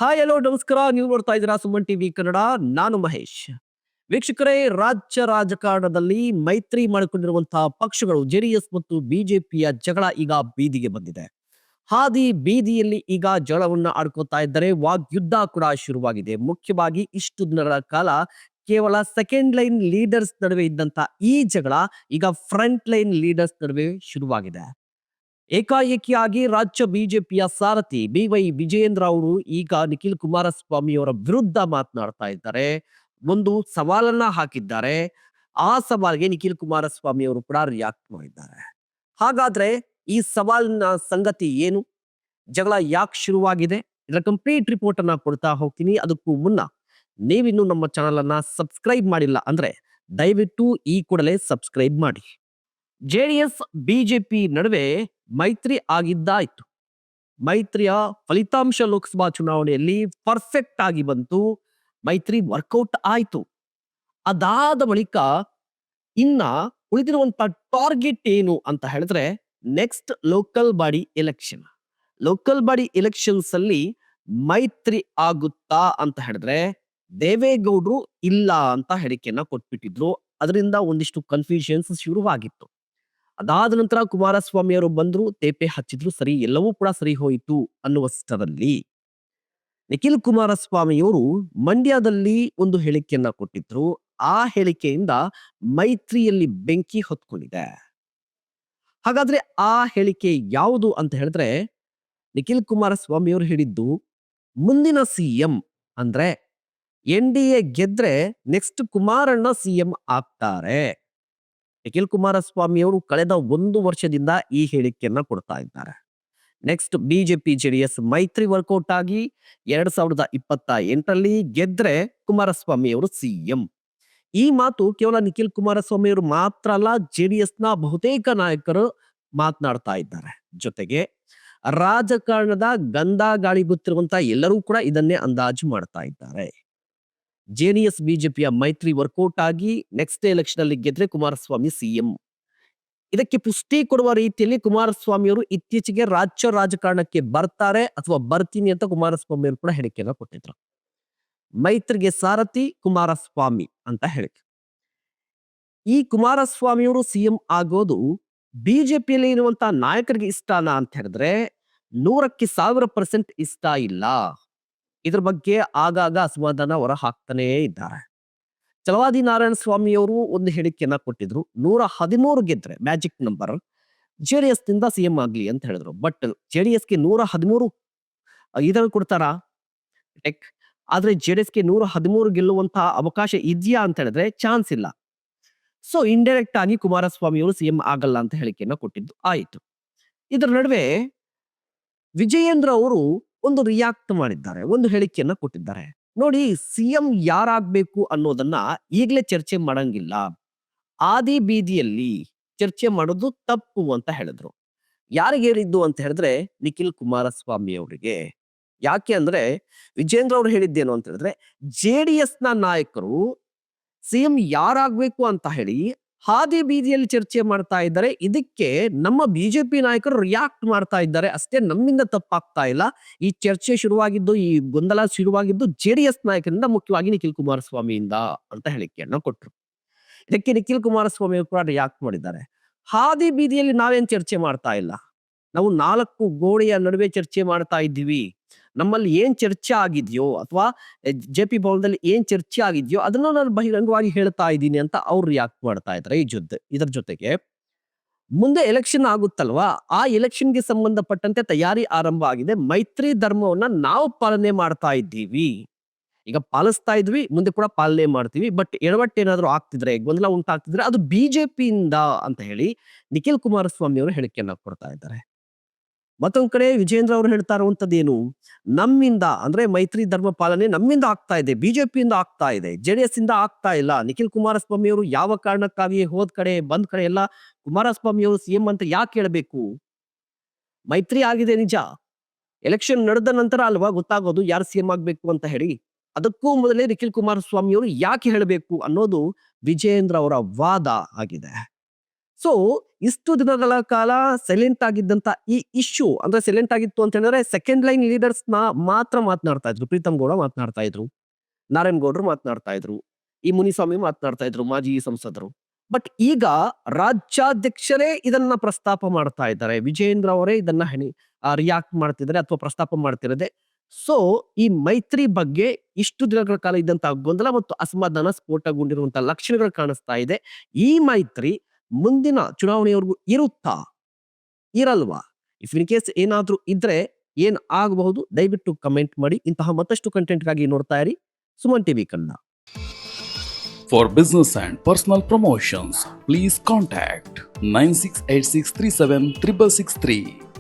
Hi hello ನಮಸ್ಕಾರ. ನೀವು ನೋಡ್ತಾ ಇದ್ದೀರಾ ಸುಮನ್ ಟಿವಿ ಕನ್ನಡ. ನಾನು ಮಹೇಶ್. ವೀಕ್ಷಕರೇ, ರಾಜ್ಯ ರಾಜಕಾರಣದಲ್ಲಿ ಮೈತ್ರಿ ಮಾಡಿಕೊಂಡಿರುವಂತಹ ಪಕ್ಷಗಳು ಜೆಡಿಎಸ್ ಮತ್ತು ಬಿಜೆಪಿಯ ಜಗಳ ಈಗ ಬೀದಿಗೆ ಬಂದಿದೆ. ಹಾದಿ ಬೀದಿಯಲ್ಲಿ ಈಗ ಜಗಳವನ್ನ ಆಡ್ಕೋತಾ ಇದ್ದಾರೆ. ವಾಗ್ಯುದ್ಧ ಕೂಡ ಶುರುವಾಗಿದೆ. ಮುಖ್ಯವಾಗಿ ಇಷ್ಟು ದಿನಗಳ ಕಾಲ ಕೇವಲ ಸೆಕೆಂಡ್ ಲೈನ್ ಲೀಡರ್ಸ್ ನಡುವೆ ಇದ್ದಂತ ಈ ಜಗಳ ಈಗ ಫ್ರಂಟ್ ಲೈನ್ ಲೀಡರ್ಸ್ ನಡುವೆ ಶುರುವಾಗಿದೆ. ಏಕಾಏಕಿಯಾಗಿ ರಾಜ್ಯ ಬಿಜೆಪಿಯ ಸಾರಥಿ ಬಿ.ವೈ. ವಿಜಯೇಂದ್ರ ಅವರು ಈಗ ನಿಖಿಲ್ ಕುಮಾರಸ್ವಾಮಿ ಅವರ ವಿರುದ್ಧ ಮಾತನಾಡ್ತಾ ಇದ್ದಾರೆ. ಒಂದು ಸವಾಲನ್ನ ಹಾಕಿದ್ದಾರೆ. ಆ ಸವಾಲಿಗೆ ನಿಖಿಲ್ ಕುಮಾರಸ್ವಾಮಿ ಅವರು ಕೂಡ ರಿಯಾಕ್ಟ್ ಮಾಡಿದ್ದಾರೆ. ಹಾಗಾದ್ರೆ ಈ ಸವಾಲಿನ ಸಂಗತಿ ಏನು? ಜಗಳ ಯಾಕೆ ಶುರುವಾಗಿದೆ? ಇದರ ಕಂಪ್ಲೀಟ್ ರಿಪೋರ್ಟ್ ಅನ್ನ ಕೊಡ್ತಾ ಹೋಗ್ತೀನಿ. ಅದಕ್ಕೂ ಮುನ್ನ ನೀವಿನ್ನು ನಮ್ಮ ಚಾನಲ್ ಅನ್ನ ಸಬ್ಸ್ಕ್ರೈಬ್ ಮಾಡಿಲ್ಲ ಅಂದ್ರೆ ದಯವಿಟ್ಟು ಈ ಕೂಡಲೇ ಸಬ್ಸ್ಕ್ರೈಬ್ ಮಾಡಿ. ಜೆಡಿಎಸ್ ಬಿಜೆಪಿ ನಡುವೆ ಮೈತ್ರಿ ಆಗಿದ್ದಾಯ್ತು. ಮೈತ್ರಿಯ ಫಲಿತಾಂಶ ಲೋಕಸಭಾ ಚುನಾವಣೆಯಲ್ಲಿ ಪರ್ಫೆಕ್ಟ್ ಆಗಿ ಬಂತು. ಮೈತ್ರಿ ವರ್ಕೌಟ್ ಆಯ್ತು. ಅದಾದ ಬಳಿಕ ಇನ್ನ ಉಳಿದಿರುವಂತ ಟಾರ್ಗೆಟ್ ಏನು ಅಂತ ಹೇಳಿದ್ರೆ next local body election. Local body elections ಅಲ್ಲಿ ಮೈತ್ರಿ ಆಗುತ್ತಾ ಅಂತ ಹೇಳಿದ್ರೆ ದೇವೇಗೌಡರು ಇಲ್ಲ ಅಂತ ಹೇಳಿಕೆಯನ್ನ ಕೊಟ್ಬಿಟ್ಟಿದ್ರು. ಅದರಿಂದ ಒಂದಿಷ್ಟು ಕನ್ಫ್ಯೂಷನ್ಸ್ ಶುರುವಾಗಿತ್ತು. ಅದಾದ ನಂತರ ಕುಮಾರಸ್ವಾಮಿ ಅವರು ಬಂದ್ರು, ತೇಪೆ ಹಚ್ಚಿದ್ರು, ಸರಿ ಎಲ್ಲವೂ ಕೂಡ ಸರಿ ಹೋಯಿತು ಅನ್ನುವಷ್ಟರಲ್ಲಿ ನಿಖಿಲ್ ಕುಮಾರಸ್ವಾಮಿಯವರು ಮಂಡ್ಯದಲ್ಲಿ ಒಂದು ಹೇಳಿಕೆಯನ್ನ ಕೊಟ್ಟಿದ್ರು. ಆ ಹೇಳಿಕೆಯಿಂದ ಮೈತ್ರಿಯಲ್ಲಿ ಬೆಂಕಿ ಹೊತ್ಕೊಂಡಿದೆ. ಹಾಗಾದ್ರೆ ಆ ಹೇಳಿಕೆ ಯಾವುದು ಅಂತ ಹೇಳಿದ್ರೆ ನಿಖಿಲ್ ಕುಮಾರಸ್ವಾಮಿ ಅವರು ಹೇಳಿದ್ದು, ಮುಂದಿನ ಸಿಎಂ ಅಂದ್ರೆ NDA ಗೆದ್ರೆ ನೆಕ್ಸ್ಟ್ ಕುಮಾರಣ್ಣ ಸಿಎಂ ಆಗ್ತಾರೆ. ನಿಖಿಲ್ ಕುಮಾರಸ್ವಾಮಿ ಅವರು ಕಳೆದ 1 ವರ್ಷದಿಂದ ಈ ಹೇಳಿಕೆಯನ್ನ ಕೊಡ್ತಾ ಇದ್ದಾರೆ. ನೆಕ್ಸ್ಟ್ ಬಿಜೆಪಿ ಜೆಡಿಎಸ್ ಮೈತ್ರಿ ವರ್ಕೌಟ್ ಆಗಿ 2028ರಲ್ಲಿ ಗೆದ್ರೆ ಕುಮಾರಸ್ವಾಮಿ ಅವರು ಸಿಎಂ. ಈ ಮಾತು ಕೇವಲ ನಿಖಿಲ್ ಕುಮಾರಸ್ವಾಮಿ ಅವರು ಮಾತ್ರ ಅಲ್ಲ, ಜೆಡಿಎಸ್ ನ ಬಹುತೇಕ ನಾಯಕರು ಮಾತನಾಡ್ತಾ ಇದ್ದಾರೆ. ಜೊತೆಗೆ ರಾಜಕಾರಣದ ಗಂಧ ಗಾಳಿ ಗೊತ್ತಿರುವಂತಹ ಎಲ್ಲರೂ ಕೂಡ ಇದನ್ನೇ ಅಂದಾಜು ಮಾಡ್ತಾ ಇದ್ದಾರೆ. ಜೆಡಿಎಸ್ ಬಿಜೆಪಿಯ ಮೈತ್ರಿ ವರ್ಕೌಟ್ ಆಗಿ ನೆಕ್ಸ್ಟ್ ಎಲೆಕ್ಷನ್ ಅಲ್ಲಿ ಗೆದ್ರೆ ಕುಮಾರಸ್ವಾಮಿ ಸಿಎಂ. ಇದಕ್ಕೆ ಪುಷ್ಟಿ ಕೊಡುವ ರೀತಿಯಲ್ಲಿ ಕುಮಾರಸ್ವಾಮಿ ಅವರು ಇತ್ತೀಚೆಗೆ ರಾಜ್ಯ ರಾಜಕಾರಣಕ್ಕೆ ಬರ್ತಾರೆ ಅಥವಾ ಬರ್ತೀನಿ ಅಂತ ಕುಮಾರಸ್ವಾಮಿ ಅವರು ಕೂಡ ಹೇಳಿಕೆಯನ್ನ ಕೊಟ್ಟಿದ್ರು. ಮೈತ್ರಿಗೆ ಸಾರಥಿ ಕುಮಾರಸ್ವಾಮಿ ಅಂತ ಹೇಳಿಕೆ. ಈ ಕುಮಾರಸ್ವಾಮಿ ಅವರು ಸಿಎಂ ಆಗೋದು ಬಿಜೆಪಿಯಲ್ಲಿ ಇರುವಂತಹ ನಾಯಕರಿಗೆ ಇಷ್ಟನಾ ಅಂತ ಹೇಳಿದ್ರೆ 100% ಇಷ್ಟ ಇಲ್ಲ. ಇದ್ರ ಬಗ್ಗೆ ಆಗಾಗ ಅಸಮಾಧಾನ ಹೊರ ಹಾಕ್ತಾನೇ ಇದ್ದಾರೆ. ಛಲವಾದಿ ನಾರಾಯಣ ಸ್ವಾಮಿ ಅವರು ಒಂದು ಹೇಳಿಕೆಯನ್ನ ಕೊಟ್ಟಿದ್ರು. 113 ಗೆದ್ರೆ ಮ್ಯಾಜಿಕ್ ನಂಬರ್ ಜೆಡಿಎಸ್ ನಿಂದ ಸಿಎಂ ಆಗ್ಲಿ ಅಂತ ಹೇಳಿದ್ರು. ಬಟ್ ಜೆಡಿಎಸ್ಗೆ 113 ಇದನ್ನು ಕೊಡ್ತಾರಾ? ಆದ್ರೆ ಜೆಡಿಎಸ್ಗೆ 113 ಗೆಲ್ಲುವಂತಹ ಅವಕಾಶ ಇದೆಯಾ ಅಂತ ಹೇಳಿದ್ರೆ ಚಾನ್ಸ್ ಇಲ್ಲ. ಸೊ ಇಂಡೈರೆಕ್ಟ್ ಆಗಿ ಕುಮಾರಸ್ವಾಮಿ ಅವರು ಸಿಎಂ ಆಗಲ್ಲ ಅಂತ ಹೇಳಿಕೆಯನ್ನ ಕೊಟ್ಟಿದ್ದು ಆಯಿತು. ಇದರ ನಡುವೆ ವಿಜಯೇಂದ್ರ ಅವರು ಒಂದು ರಿಯಾಕ್ಟ್ ಮಾಡಿದ್ದಾರೆ, ಒಂದು ಹೇಳಿಕೆಯನ್ನ ಕೊಟ್ಟಿದ್ದಾರೆ. ನೋಡಿ, ಸಿಎಂ ಯಾರಾಗ್ಬೇಕು ಅನ್ನೋದನ್ನ ಈಗಲೇ ಚರ್ಚೆ ಮಾಡಂಗಿಲ್ಲ. ಆದಿ ಬೀದಿಯಲ್ಲಿ ಚರ್ಚೆ ಮಾಡೋದು ತಪ್ಪು ಅಂತ ಹೇಳಿದ್ರು. ಯಾರಿಗೆ ಹೇಳಿದ್ದು ಅಂತ ಹೇಳಿದ್ರೆ ನಿಖಿಲ್ ಕುಮಾರಸ್ವಾಮಿ ಅವರಿಗೆ. ಯಾಕೆ ಅಂದ್ರೆ ವಿಜೇಂದ್ರ ಅವರು ಹೇಳಿದ್ದೇನು ಅಂತ ಹೇಳಿದ್ರೆ ಜೆಡಿಎಸ್ ನ ನಾಯಕರು ಸಿಎಂ ಯಾರಾಗ್ಬೇಕು ಅಂತ ಹೇಳಿ ಹಾದಿ ಬೀದಿಯಲ್ಲಿ ಚರ್ಚೆ ಮಾಡ್ತಾ ಇದ್ದಾರೆ. ಇದಕ್ಕೆ ನಮ್ಮ ಬಿಜೆಪಿ ನಾಯಕರು ರಿಯಾಕ್ಟ್ ಮಾಡ್ತಾ ಇದ್ದಾರೆ ಅಷ್ಟೇ, ನಮ್ಮಿಂದ ತಪ್ಪಾಗ್ತಾ ಇಲ್ಲ. ಈ ಚರ್ಚೆ ಶುರುವಾಗಿದ್ದು, ಈ ಗೊಂದಲ ಶುರುವಾಗಿದ್ದು ಜೆಡಿಎಸ್ ನಾಯಕರಿಂದ, ಮುಖ್ಯವಾಗಿ ನಿಖಿಲ್ ಕುಮಾರಸ್ವಾಮಿಯಿಂದ ಅಂತ ಹೇಳಿಕೆಯನ್ನ ಕೊಟ್ರು. ಇದಕ್ಕೆ ನಿಖಿಲ್ ಕುಮಾರಸ್ವಾಮಿ ಅವರು ಕೂಡ ರಿಯಾಕ್ಟ್ ಮಾಡಿದ್ದಾರೆ. ಹಾದಿ ಬೀದಿಯಲ್ಲಿ ನಾವೇನ್ ಚರ್ಚೆ ಮಾಡ್ತಾ ಇಲ್ಲ, ನಾವು 4 ಗೋಡೆಯ ನಡುವೆ ಚರ್ಚೆ ಮಾಡ್ತಾ ಇದ್ದೀವಿ. ನಮ್ಮಲ್ಲಿ ಏನ್ ಚರ್ಚೆ ಆಗಿದೆಯೋ ಅಥವಾ JP ಭವನದಲ್ಲಿ ಏನ್ ಚರ್ಚೆ ಆಗಿದೆಯೋ ಅದನ್ನ ನಾನು ಬಹಿರಂಗವಾಗಿ ಹೇಳ್ತಾ ಇದ್ದೀನಿ ಅಂತ ಅವ್ರು ರಿಯಾಕ್ಟ್ ಮಾಡ್ತಾ ಇದ್ದಾರೆ. ಇದರ ಜೊತೆಗೆ ಮುಂದೆ ಎಲೆಕ್ಷನ್ ಆಗುತ್ತಲ್ವಾ, ಆ ಎಲೆಕ್ಷನ್ಗೆ ಸಂಬಂಧಪಟ್ಟಂತೆ ತಯಾರಿ ಆರಂಭ ಆಗಿದೆ. ಮೈತ್ರಿ ಧರ್ಮವನ್ನ ನಾವು ಪಾಲನೆ ಮಾಡ್ತಾ ಇದ್ದೀವಿ, ಈಗ ಪಾಲಿಸ್ತಾ ಇದ್ವಿ, ಮುಂದೆ ಕೂಡ ಪಾಲನೆ ಮಾಡ್ತೀವಿ. ಬಟ್ ಎಡವಟ್ಟೇನಾದ್ರೂ ಆಗ್ತಿದ್ರೆ, ಗೊಂದಲ ಉಂಟಾಗ್ತಿದ್ರೆ ಅದು ಬಿಜೆಪಿಯಿಂದ ಅಂತ ಹೇಳಿ ನಿಖಿಲ್ ಕುಮಾರಸ್ವಾಮಿ ಅವರು ಹೇಳಿಕೆಯನ್ನ ಕೊಡ್ತಾ ಇದ್ದಾರೆ. ಮತ್ತೊಂದ್ ಕಡೆ ವಿಜೇಂದ್ರ ಅವರು ಹೇಳ್ತಾ ಇರುವಂತದ್ದು ಏನು, ನಮ್ಮಿಂದ ಅಂದ್ರೆ ಮೈತ್ರಿ ಧರ್ಮ ಪಾಲನೆ ನಮ್ಮಿಂದ ಆಗ್ತಾ ಇದೆ, ಬಿಜೆಪಿಯಿಂದ ಆಗ್ತಾ ಇದೆ, ಜೆಡಿಎಸ್ ಇಂದ ಆಗ್ತಾ ಇಲ್ಲ. ನಿಖಿಲ್ ಕುಮಾರಸ್ವಾಮಿ ಅವರು ಯಾವ ಕಾರಣಕ್ಕಾಗಿ ಹೋದ್ ಕಡೆ ಬಂದ್ ಕಡೆ ಎಲ್ಲ ಕುಮಾರಸ್ವಾಮಿ ಅವರು ಸಿಎಂ ಅಂತ ಯಾಕೆ ಹೇಳ್ಬೇಕು? ಮೈತ್ರಿ ಆಗಿದೆ ನಿಜ, ಎಲೆಕ್ಷನ್ ನಡೆದ ನಂತರ ಅಲ್ವಾ ಗೊತ್ತಾಗೋದು ಯಾರು ಸಿಎಂ ಆಗ್ಬೇಕು ಅಂತ ಹೇಳಿ. ಅದಕ್ಕೂ ಮೊದಲೇ ನಿಖಿಲ್ ಕುಮಾರಸ್ವಾಮಿ ಅವರು ಯಾಕೆ ಹೇಳಬೇಕು ಅನ್ನೋದು ವಿಜೇಂದ್ರ ಅವರ ವಾದ ಆಗಿದೆ. ಸೊ ಇಷ್ಟು ದಿನಗಳ ಕಾಲ ಸೈಲೆಂಟ್ ಆಗಿದ್ದಂತ ಈ ಇಶ್ಯೂ ಅಂದ್ರೆ ಸೈಲೆಂಟ್ ಆಗಿತ್ತು ಅಂತ ಹೇಳಿದ್ರೆ ಸೆಕೆಂಡ್ ಲೈನ್ ಲೀಡರ್ಸ್ ಮಾತ್ರ ಮಾತನಾಡ್ತಾ ಇದ್ರು. ಪ್ರೀತಮ್ ಗೌಡ ಮಾತನಾಡ್ತಾ ಇದ್ರು, ನಾರಾಯಣ್ ಗೌಡ್ರು ಮಾತನಾಡ್ತಾ ಇದ್ರು, ಈ ಮುನಿಸ್ವಾಮಿ ಮಾತನಾಡ್ತಾ ಇದ್ರು, ಮಾಜಿ ಸಂಸದರು. ಬಟ್ ಈಗ ರಾಜ್ಯಾಧ್ಯಕ್ಷರೇ ಇದನ್ನ ಪ್ರಸ್ತಾಪ ಮಾಡ್ತಾ ಇದ್ದಾರೆ. ವಿಜಯೇಂದ್ರ ಅವರೇ ಇದನ್ನ ರಿಯಾಕ್ಟ್ ಮಾಡ್ತಿದ್ದಾರೆ ಅಥವಾ ಪ್ರಸ್ತಾಪ ಮಾಡ್ತಿರದೆ. ಸೊ ಈ ಮೈತ್ರಿ ಬಗ್ಗೆ ಇಷ್ಟು ದಿನಗಳ ಕಾಲ ಇದ್ದಂತಹ ಗೊಂದಲ ಮತ್ತು ಅಸಮಾಧಾನ ಸ್ಫೋಟಗೊಂಡಿರುವಂತಹ ಲಕ್ಷಣಗಳು ಕಾಣಿಸ್ತಾ ಇದೆ. ಈ ಮೈತ್ರಿ ಮುಂದಿನ ಚುನಾವಣೆಯವರೆಗೂ ಇರುತ್ತಾ, ಇರಲ್ವಾ? ಇಫ್ ಇನ್ ಕೇಸ್ ಏನಾದ್ರೂ ಇದ್ರೆ ಏನ್ ಆಗಬಹುದು? ದಯವಿಟ್ಟು ಕಮೆಂಟ್ ಮಾಡಿ. ಇಂತಹ ಮತ್ತಷ್ಟು ಕಂಟೆಂಟ್ಗಾಗಿ ನೋಡ್ತಾ ಇರಿ Suman TV Kannada. For business and personal promotions, please contact 9686376663.